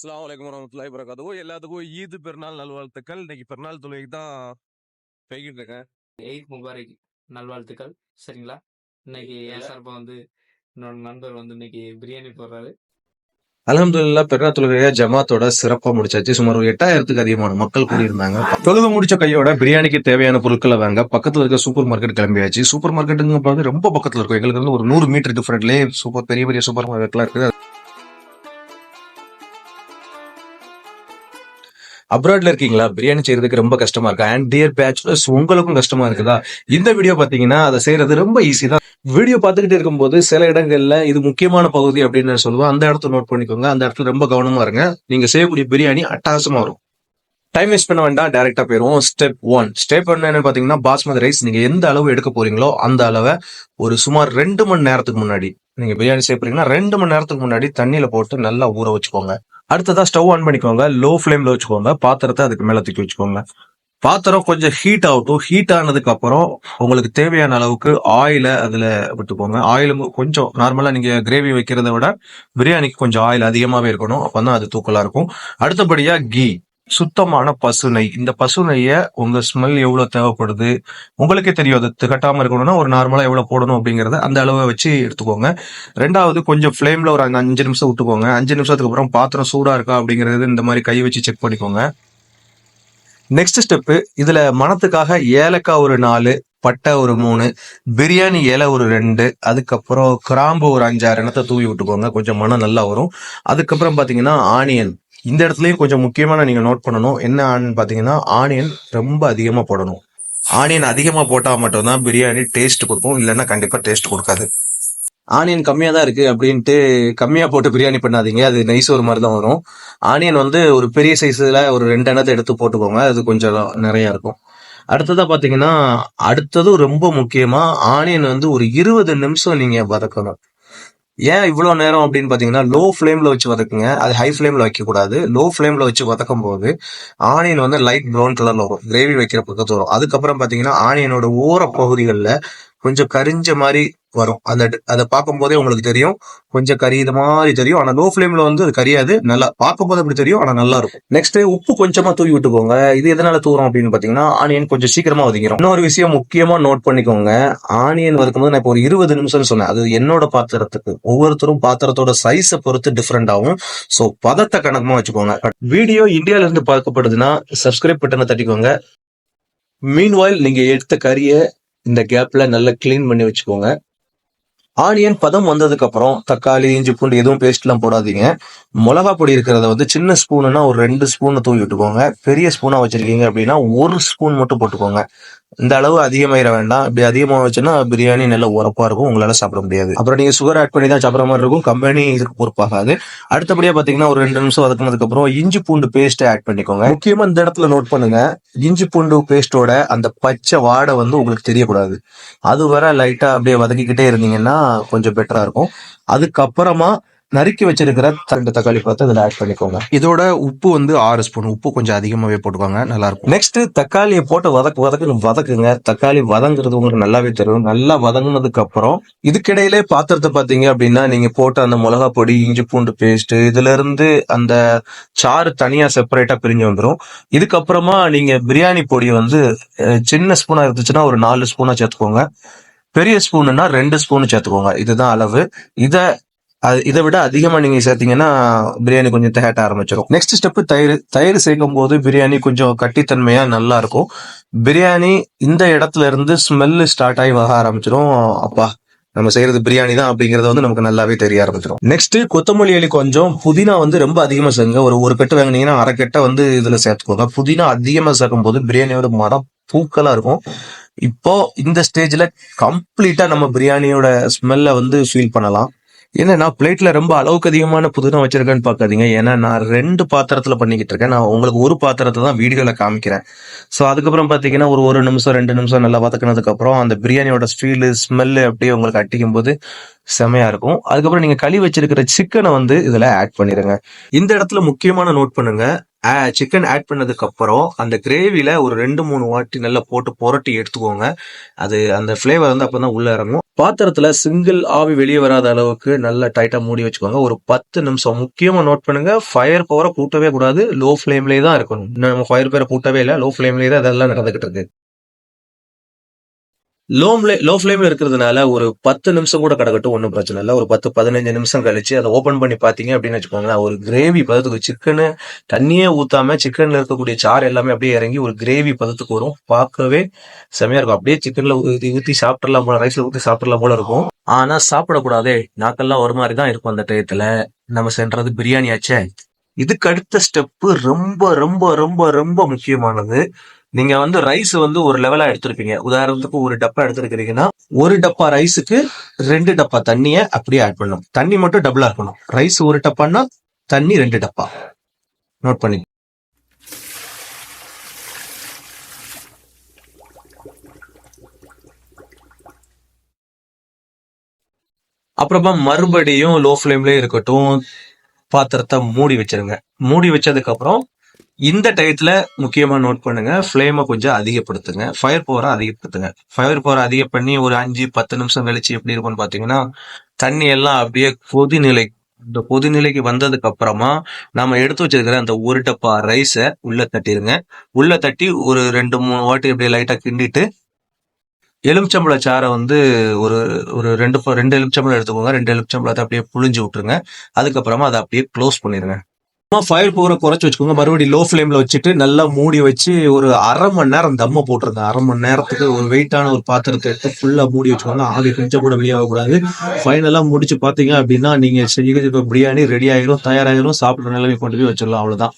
அஸ்ஸலாமு அலைக்கும் வரஹ்மத்துல்லாஹி வபரகாத்துஹு. எல்லாத்துக்கும் ஈத் பெருநாள் நல்வாழ்த்துக்கள். இன்னைக்கு பெருநாள் தொழுகைக்கு தான் போய்கிட்டு இருக்கேன். ஈத் முபாரக் நல்வாழ்த்துக்கள். சரிங்களா? இன்னைக்கு என் சார்பா என்னோட நண்பர் இன்னைக்கு பிரியாணி போடுறாரு. அல்ஹம்துலில்லாஹ் பெருநாள் தொழுகையை ஜமாத்தோட சிறப்பா முடிச்சாச்சு. சுமார் ஒரு 8000த்துக்கு அதிகமான மக்கள் கூடியிருந்தாங்க. தொழுகை முடிச்ச கையோட பிரியாணிக்கு தேவையான பொருட்களை வாங்க பக்கத்துல இருக்க சூப்பர் மார்க்கெட் கிளம்பியாச்சு. சூப்பர் மார்க்கெட்டுங்க ரொம்ப பக்கத்துல இருக்கும். எங்களுக்கு வந்து ஒரு 100 மீட்டர் டிஃபரெண்ட்லயே சூப்பர் பெரிய பெரிய சூப்பர் மார்க்கெட்லாம் இருக்குது. அப்ராட்ல இருக்கீங்களா? பிரியாணி செய்யறதுக்கு ரொம்ப கஷ்டமா இருக்கா? அண்ட் டியர் பேச்சுலர்ஸ், உங்களுக்கும் கஷ்டமா இருக்குதா? இந்த வீடியோ பாத்தீங்கன்னா அதை செய்யறது ரொம்ப ஈஸி தான். வீடியோ பார்த்துக்கிட்டு இருக்கும்போது சில இடங்கள்ல இது முக்கியமான பகுதி அப்படின்னு நான் சொல்லுவேன். அந்த இடத்துல நோட் பண்ணிக்கோங்க. அந்த இடத்துல ரொம்ப கவனமா இருங்க. நீங்க செய்யக்கூடிய பிரியாணி அட்டகாசமா வரும். டைம் வேஸ்ட் பண்ண வேண்டாம், டைரக்டா போயிருவோம். ஸ்டெப் 1. ஸ்டெப் 1 என்னன்னு பாத்தீங்கன்னா, பாஸ்மதி ரைஸ் நீங்க எந்த அளவு எடுக்க போறீங்களோ அந்த அளவை ஒரு சுமார் 2 மணி நேரத்துக்கு முன்னாடி, நீங்க பிரியாணி செய்ய போறீங்கன்னா 2 மணி நேரத்துக்கு முன்னாடி தண்ணியில போட்டு நல்லா ஊற வச்சுக்கோங்க. அடுத்ததா ஸ்டவ் ஆன் பண்ணிக்கோங்க. லோ ஃபிளேம்ல வச்சுக்கோங்க. பாத்திரத்தை அதுக்கு மேல தூக்கி வச்சுக்கோங்க. பாத்திரம் கொஞ்சம் ஹீட் ஆகட்டும். ஹீட் ஆனதுக்கு அப்புறம் உங்களுக்கு தேவையான அளவுக்கு ஆயில அதுல விட்டுக்கோங்க. ஆயில் கொஞ்சம் நார்மலா நீங்க கிரேவி வைக்கிறத விட பிரியாணிக்கு கொஞ்சம் ஆயில் அதிகமாவே இருக்கணும். அப்பதான் அது தூக்கலா இருக்கும். அடுத்தபடியா கீ, சுத்தமான பசு நெய். இந்த பசு நெய்ய உங்க ஸ்மெல் எவ்வளவு தேவைப்படுது உங்களுக்கே தெரியும். அது திகட்டாம இருக்கணும்னா ஒரு நார்மலா எவ்வளவு போடணும் அப்படிங்கறத அந்த அளவை வச்சு எடுத்துக்கோங்க. ரெண்டாவது கொஞ்சம் ஃபிளேம்ல ஒரு 5 நிமிஷம் விட்டுக்கோங்க. 5 நிமிஷத்துக்கு அப்புறம் பாத்திரம் சூடா இருக்கா அப்படிங்கறது இந்த மாதிரி கை வச்சு செக் பண்ணிக்கோங்க. நெக்ஸ்ட் ஸ்டெப், இதுல மணத்துக்காக ஏலக்காய் ஒரு 4, பட்டை ஒரு 3, பிரியாணி இலை ஒரு 2, அதுக்கப்புறம் கிராம்பு ஒரு 5-6 எண்ணத்தை தூவி விட்டுக்கோங்க. கொஞ்சம் மனம் நல்லா வரும். அதுக்கப்புறம் பாத்தீங்கன்னா ஆனியன். இந்த இடத்துலயும் கொஞ்சம் முக்கியமான நீங்க நோட் பண்ணணும். என்ன பாத்தீங்கன்னா, ஆனியன் ரொம்ப அதிகமா போடணும். ஆனியன் அதிகமா போட்டா மட்டும்தான் பிரியாணி டேஸ்ட் கொடுக்கும், இல்லைன்னா கண்டிப்பா டேஸ்ட் கொடுக்காது. ஆனியன் கம்மியா தான் இருக்கு அப்படின்ட்டு கம்மியா போட்டு பிரியாணி பண்ணாதீங்க. அது நைஸ் ஒரு மாதிரி தான் வரும். ஆனியன் ஒரு பெரிய சைஸ்ல ஒரு 2 எண்ணத்தை எடுத்து போட்டுக்கோங்க. அது கொஞ்சம் நிறைய இருக்கும். அடுத்ததா பாத்தீங்கன்னா, அடுத்தது ரொம்ப முக்கியமா ஆனியன் ஒரு 20 நிமிஷம் நீங்க வதக்கணும். ஏன் இவ்வளவு நேரம் அப்படின்னு பாத்தீங்கன்னா, லோ ஃபிளேம்ல வச்சு வதக்குங்க. அது ஹை ஃபிளேம்ல வைக்க கூடாது. லோ ஃபிளேம்ல வச்சு வதக்கும் போது ஆனியன் லைட் ப்ரௌன் கலர்ல வரும். கிரேவி வைக்கிற பக்கத்து வரும். அதுக்கப்புறம் பாத்தீங்கன்னா, ஆனியனோட ஓர பகுதிகளில் கொஞ்சம் கரிஞ்ச மாதிரி வரும். அதை பார்க்கும் போதே உங்களுக்கு தெரியும், கொஞ்சம் கரியுத மாதிரி தெரியும். ஆனா லோ ஃபிளேம்ல அது கரியாது. நல்லா பார்க்கும் போது அப்படி தெரியும், ஆனா நல்லா இருக்கும். நெக்ஸ்ட் உப்பு கொஞ்சமா தூவி விட்டுக்கோங்க. இது எதனால தூரம் அப்படின்னு பாத்தீங்கன்னா, ஆனியன் கொஞ்சம் சீக்கிரமா வதங்கிடும். இன்னொரு விஷயம் முக்கியமா நோட் பண்ணிக்கோங்க. ஆனியன் வதக்கும் போது நான் இப்போ ஒரு 20 நிமிஷம் சொன்னேன். அது என்னோட பாத்திரத்துக்கு, ஒவ்வொருத்தரும் பாத்திரத்தோட சைஸை பொறுத்து டிஃபரெண்ட் ஆகும். சோ பதத்தை கணக்கமா வச்சுக்கோங்க. வீடியோ இந்தியால இருந்து பார்க்கப்படுதுன்னா சப்ஸ்கிரைப் பட்டனை தட்டிக்கோங்க. மீன்வாயில் நீங்க எடுத்த கறியை இந்த கேப்ல நல்லா கிளீன் பண்ணி வச்சுக்கோங்க. ஆனியன் பதம் வந்ததுக்கு அப்புறம் தக்காளி, இஞ்சி பூண்டு எதுவும் பேஸ்ட் எல்லாம் போடாதீங்க. மிளகா பொடி இருக்கிறத சின்ன ஸ்பூனுன்னா ஒரு 2 ஸ்பூன் தூவி விட்டுக்கோங்க. பெரிய ஸ்பூனா வச்சிருக்கீங்க அப்படின்னா 1 ஸ்பூன் மட்டும் போட்டுக்கோங்க. இந்த அளவு அதிகமாயிட வேண்டாம். இப்படி அதிகமா வச்சுன்னா பிரியாணி நல்ல உரப்பா இருக்கும், உங்களால சாப்பிட முடியாது. அப்புறம் நீங்க சுகர் ஆட் பண்ணி தான் சாப்பிட்ற மாதிரி இருக்கும். கம்பெனி இதுக்கு பொறுப்பாகாது. அடுத்தபடியா பாத்தீங்கன்னா, ஒரு 2 நிமிஷம் வதக்குனதுக்கு அப்புறம் இஞ்சி பூண்டு பேஸ்ட் ஆட் பண்ணிக்கோங்க. முக்கியமா இந்த இடத்துல நோட் பண்ணுங்க, இஞ்சி பூண்டு பேஸ்டோட அந்த பச்சை வாடை உங்களுக்கு தெரியக்கூடாது. அது வர லைட்டா அப்படியே வதக்கிக்கிட்டே இருந்தீங்கன்னா கொஞ்சம் பெட்டரா இருக்கும். அதுக்கப்புறமா நறுக்கி வச்சிருக்கிற 2 தக்காளி பழத்தை இதுல ஆட் பண்ணிக்கோங்க. இதோட உப்பு 6 ஸ்பூன். உப்பு கொஞ்சம் அதிகமாவே போட்டுக்கோங்க, நல்லா இருக்கும். நெக்ஸ்ட் தக்காளியை போட்டு வதக்குங்க. தக்காளி வதங்குறது உங்களுக்கு நல்லாவே தெரியும். நல்லா வதங்கினதுக்கு அப்புறம் இதுக்கிடையிலே பாத்திரத்தை பாத்தீங்க அப்படின்னா, நீங்க போட்ட அந்த மிளகா பொடி, இஞ்சி பூண்டு பேஸ்ட், இதுல இருந்து அந்த சாறு தனியா செப்பரேட்டா பிரிஞ்சு வந்துடும். இதுக்கப்புறமா நீங்க பிரியாணி பொடி சின்ன ஸ்பூனா இருந்துச்சுன்னா ஒரு 4 ஸ்பூனா சேர்த்துக்கோங்க. பெரிய ஸ்பூனுன்னா 2 ஸ்பூன் சேர்த்துக்கோங்க. இதுதான் அளவு. இதை விட அதிகமா நீங்க சேர்த்தீங்கன்னா பிரியாணி கொஞ்சம் திகட்ட ஆரம்பிச்சிடும். நெக்ஸ்ட் ஸ்டெப் தயிர் சேர்க்கும் போது பிரியாணி கொஞ்சம் கட்டித்தன்மையா நல்லா இருக்கும். பிரியாணி இந்த இடத்துல இருந்து ஸ்மெல் ஸ்டார்ட் ஆகி வர ஆரம்பிச்சிடும். அப்பா, நம்ம செய்யறது பிரியாணி தான் அப்படிங்கறது நமக்கு நல்லாவே தெரிய ஆரம்பிச்சிடும். நெக்ஸ்ட் கொத்தமல்லி இலை கொஞ்சம், புதினா ரொம்ப அதிகமா சேர்ங்க. ஒரு கட்டு வாங்கினீங்கன்னா 1/2 கட்டை இதுல சேர்த்துக்கோங்க. புதினா அதிகமா சேர்க்கும் போது பிரியாணியோட மனம் தூக்கலா இருக்கும். இப்போ இந்த ஸ்டேஜ்ல கம்ப்ளீட்டா நம்ம பிரியாணியோட ஸ்மெல்ல ஃபீல் பண்ணலாம். என்னன்னா, பிளேட்ல ரொம்ப அளவுக்கு அதிகமான புதினா வச்சிருக்கேன்னு பாக்காதீங்க. ஏன்னா நான் 2 பாத்திரத்துல பண்ணிக்கிட்டு இருக்கேன். நான் உங்களுக்கு ஒரு பாத்திரத்தை தான் வீடியோல காமிக்கிறேன். சோ அதுக்கப்புறம் பாத்தீங்கன்னா ஒரு நிமிஷம் 2 நிமிஷம் நல்லா வதக்கினதுக்கு அப்புறம் அந்த பிரியாணியோட ஃபீல் ஸ்மெல் அப்படியே உங்களுக்கு அட்டிக்கும் போது செமையா இருக்கும். அதுக்கப்புறம் நீங்க கழுவி வச்சிருக்கிற சிக்கனை இதுல ஆட் பண்ணிருங்க. இந்த இடத்துல முக்கியமான நோட் பண்ணுங்க, சிக்கன் ஆட் பண்ணதுக்கு அப்புறம் அந்த கிரேவில ஒரு 2-3 வாட்டி நல்லா போட்டு புரட்டி எடுத்துக்கோங்க. அது அந்த பிளேவர் அப்பதான் உள்ள இறங்கும். பாத்திரத்துல சிங்கிள் ஆவி வெளியே வராத அளவுக்கு நல்லா டைட்டா மூடி வச்சுக்கோங்க. ஒரு 10 நிமிஷம். முக்கியமா நோட் பண்ணுங்க, ஃபயர் பவரை கூட்டவே கூடாது. லோ ஃபிளேம்லயே தான் இருக்கணும். இன்னும் நம்ம ஃபயர் பவரை கூட்டவே இல்லை, லோ ஃபிளேம்லயே தான் இதெல்லாம் நடந்துகிட்டு இருக்கு. லோ ஃபிளேம்ல இருக்கிறதுனால ஒரு 10 நிமிஷம் கூட கிடக்கட்டும், ஒன்றும் பிரச்சனை இல்லை. ஒரு 10-15 நிமிஷம் கழிச்சு அதை ஓபன் பண்ணி பாத்தீங்க அப்படின்னு வச்சுக்கோங்களேன், ஒரு கிரேவி பதத்துக்கு, சிக்கனு தண்ணியே ஊத்தாம சிக்கன்ல இருக்கக்கூடிய சாறு எல்லாமே அப்படியே இறங்கி ஒரு கிரேவி பதத்துக்கு வரும். பார்க்கவே செமையா இருக்கும். அப்படியே சிக்கன்ல ஊத்தி சாப்பிடலாம் போல, ரைஸ்ல ஊத்தி சாப்பிடலாம் போல இருக்கும். ஆனா சாப்பிடக்கூடாதே, நாக்கெல்லாம் ஒரு மாதிரி தான் இருக்கும் அந்த டயத்துல. நம்ம சென்றது பிரியாணி ஆச்சே. இதுக்கு அடுத்த ஸ்டெப் ரொம்ப ரொம்ப ரொம்ப ரொம்ப முக்கியமானது. நீங்க ரைஸ் ஒரு லெவலா எடுத்திருப்பீங்க. உதாரணத்துக்கு ஒரு டப்பா எடுத்திருக்கிறீங்கன்னா, ஒரு டப்பா ரைஸுக்கு 2 டப்பா தண்ணிய அப்படியே ஆட் பண்ணணும். தண்ணி மட்டும் டபுளா இருக்கணும். ரைஸ் ஒரு டப்பான்னா தண்ணி 2 டப்பா. நோட் பண்ணி. அப்புறமா மறுபடியும் லோ ஃபிளேம்லயே இருக்கட்டும், பாத்திரத்தை மூடி வச்சிருங்க. மூடி வச்சதுக்கு அப்புறம் இந்த டயத்துல முக்கியமா நோட் பண்ணுங்க, ஃபிளேமை கொஞ்சம் அதிகப்படுத்துங்க. ஃபயர் பவரை அதிகப்படுத்துங்க. ஃபயர் பவரை அதிகம் பண்ணி ஒரு 5-10 நிமிஷம் கழிச்சு எப்படி இருக்கும்னு பாத்தீங்கன்னா, தண்ணி எல்லாம் அப்படியே கொதிநிலை, இந்த கொதிநிலைக்கு வந்ததுக்கு அப்புறமா நாம எடுத்து வச்சிருக்கிற அந்த ஒரு டப்பா ரைஸை உள்ள தட்டிடுங்க. உள்ள தட்டி ஒரு 2-3 வாட்டி அப்படியே லைட்டா கிண்டிட்டு, எலுமிச்சம்பழ சாறை ஒரு ஒரு 2 எலுமிச்சம்பழம் எடுத்துக்கோங்க. 2 எலுமிச்சம்பழத்தை அப்படியே புழிஞ்சு விட்டுருங்க. அதுக்கப்புறமா அதை அப்படியே க்ளோஸ் பண்ணிடுங்க. ஃபயர் பவரை குறைச்சு வச்சுக்கோங்க. மறுபடியும் லோ ஃபிளேம்ல வச்சுட்டு நல்லா மூடி வச்சு ஒரு 1/2 மணி நேரம் தம்ம போட்டுருங்க. 1/2 மணி நேரத்துக்கு ஒரு வெயிட்டான ஒரு பாத்திரத்தை எடுத்து ஃபுல்லா மூடி வச்சுக்கோங்க. ஆவி கொஞ்சம் கூட வெளியாக கூடாது. ஃபைனலா முடிச்சு பாத்தீங்க அப்படின்னா, நீங்க செய்ய பிரியாணி ரெடி ஆயிரும், தயாராகிரும். சாப்பிடுற நிலைமை கொண்டு போய் வச்சிடலாம். அவ்வளவுதான்.